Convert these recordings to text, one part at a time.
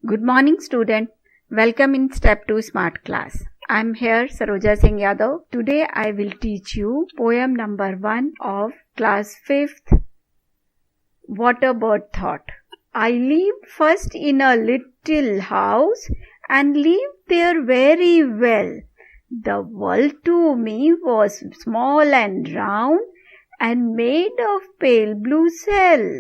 Good morning, student. Welcome in Step 2 Smart Class. I am here, Saroja Singh Yadav. Today I will teach you poem number 1 of class 5th, What a Bird Thought. I lived first in a little house and lived there very well. The world to me was small and round and made of pale blue shell.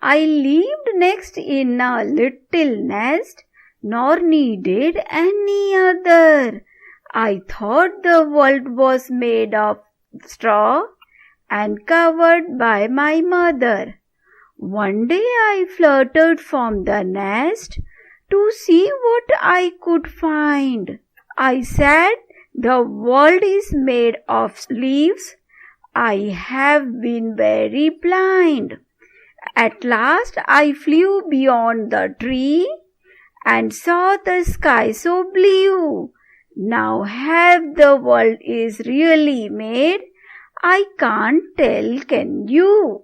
I lived next in a little nest, nor needed any other. I thought the world was made of straw and covered by my mother. One day I fluttered from the nest to see what I could find. I said, the world is made of leaves. I have been very blind. At last I flew beyond the tree and saw the sky so blue. Now have the world is really made, I can't tell, can you?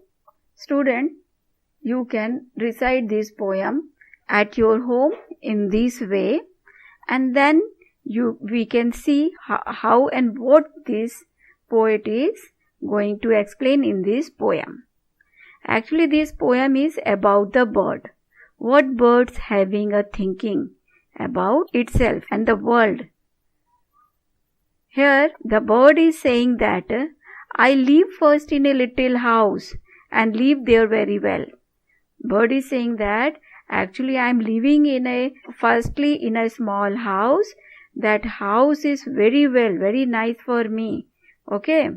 Student, you can recite this poem at your home in this way, and then we can see how and what this poet is going to explain in this poem. Actually, this poem is about the bird. What bird's having a thinking about itself and the world. Here, the bird is saying that I live first in a little house and live there very well. Bird is saying that actually I am living firstly in a small house. That house is very well, very nice for me. Okay?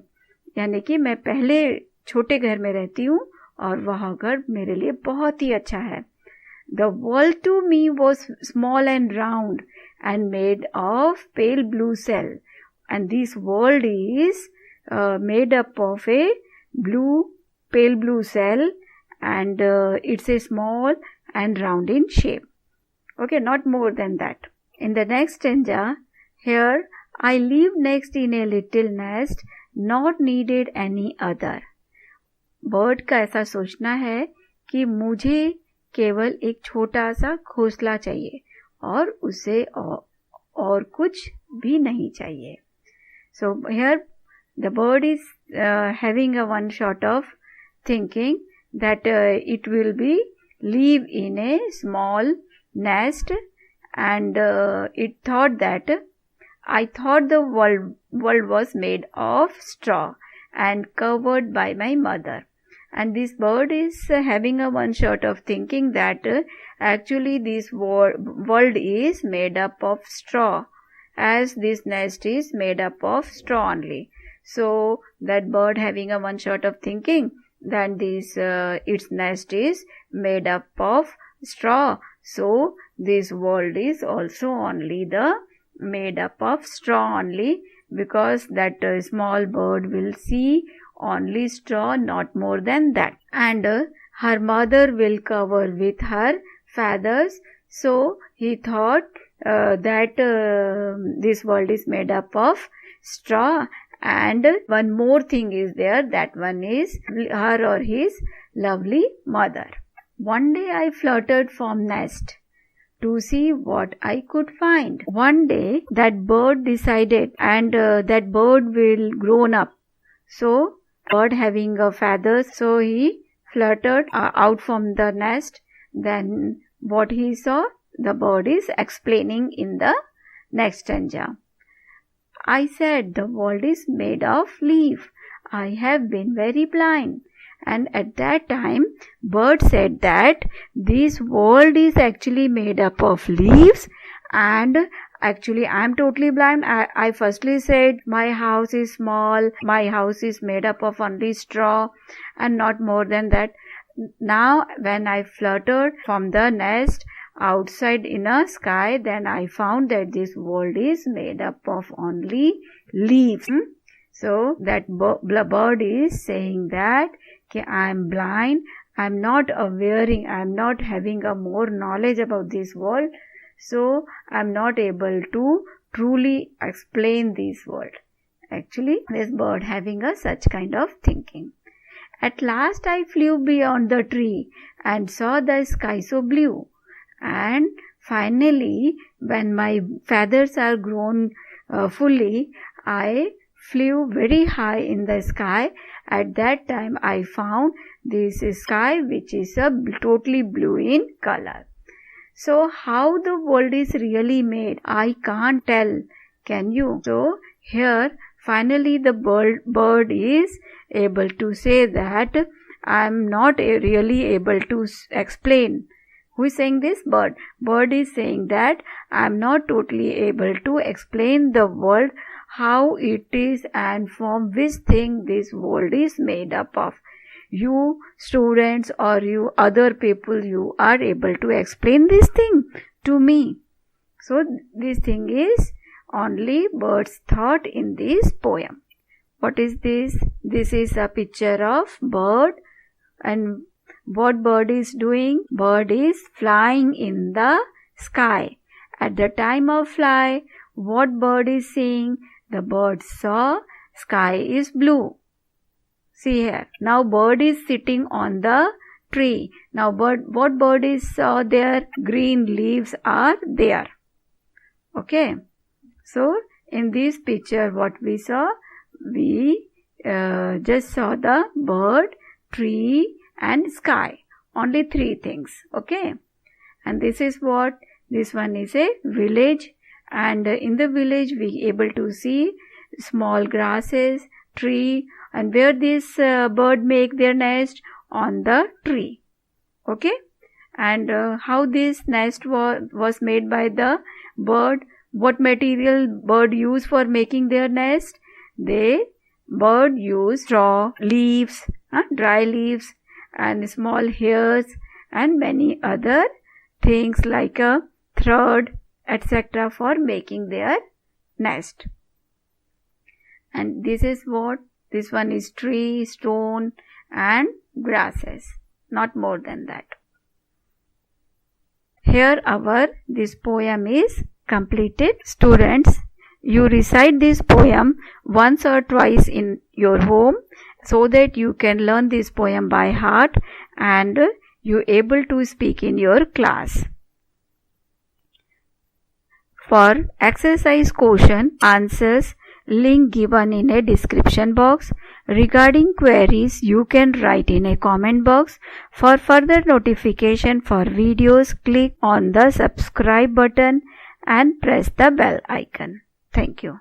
यानी कि मैं पहले छोटे घर में रहती हूँ और वह घर मेरे लिए बहुत ही अच्छा है. The world to me was small and round and made of pale blue shell. And this world is made up of a pale blue shell, and it's a small and round in shape. Okay, not more than that. In the next stanza, here I live next in a little nest, not needed any other. Bird का ऐसा सोचना है कि मुझे केवल एक छोटा सा घोंसला चाहिए और उसे और कुछ भी नहीं चाहिए. So here the bird is having a one sort of thinking that it will be live in a small nest, and it thought that I thought the world was made of straw and covered by my mother. And this bird is having a one sort of thinking that actually this world is made up of straw, as this nest is made up of straw only. So that bird having a one sort of thinking that this its nest is made up of straw. So this world is also only made up of straw only, because that small bird will see only straw, not more than that. And her mother will cover with her feathers. So he thought that this world is made up of straw. And one more thing is there, that one is her or his lovely mother. One day I fluttered from nest to see what I could find. One day that bird decided, and that bird will grown up. So bird having a feathers, so he fluttered out from the nest. Then what he saw, the bird is explaining in the next stanza. I said, the world is made of leaf. I have been very blind. And at that time, bird said that this world is actually made up of leaves, and actually I am totally blind. I firstly said my house is small, my house is made up of only straw and not more than that. Now when I fluttered from the nest outside in a sky, then I found that this world is made up of only leaves. So that bird is saying that I am blind, I am not having a more knowledge about this world, so I am not able to truly explain this world. Actually, this bird having a such kind of thinking. At last I flew beyond the tree and saw the sky so blue. And finally, when my feathers are grown fully, I flew very high in the sky. At that time I found this sky which is totally blue in color. So how the world is really made, I can't tell. Can you? So here finally the bird is able to say that I am not really able to explain. Who is saying this? Bird. Bird is saying that I am not totally able to explain the world, how it is and from which thing this world is made up of. You students or you other people, you are able to explain this thing to me. So this thing is only bird's thought in this poem. What is this? This is a picture of bird, and what bird is doing? Bird is flying in the sky. At the time of fly, what bird is seeing? The bird saw sky is blue. See here. Now bird is sitting on the tree. Now what bird is saw there? Green leaves are there. Okay. So in this picture what we saw? We just saw the bird, tree and sky. Only three things. Okay. And this is what? This one is a village. And in the village we able to see small grasses, tree, and where this bird make their nest? On the tree. Okay. And how this nest was made by the bird? What material bird use for making their nest? Bird use straw, leaves, dry leaves and small hairs and many other things like a thread, etc. for making their nest. And this is what? This one is tree, stone and grasses. Not more than that. Here this poem is completed. Students, you recite this poem once or twice in your home so that you can learn this poem by heart and you able to speak in your class. For exercise question answers, link given in a description box. Regarding queries, you can write in a comment box. For further notification for videos, click on the subscribe button and press the bell icon. Thank you.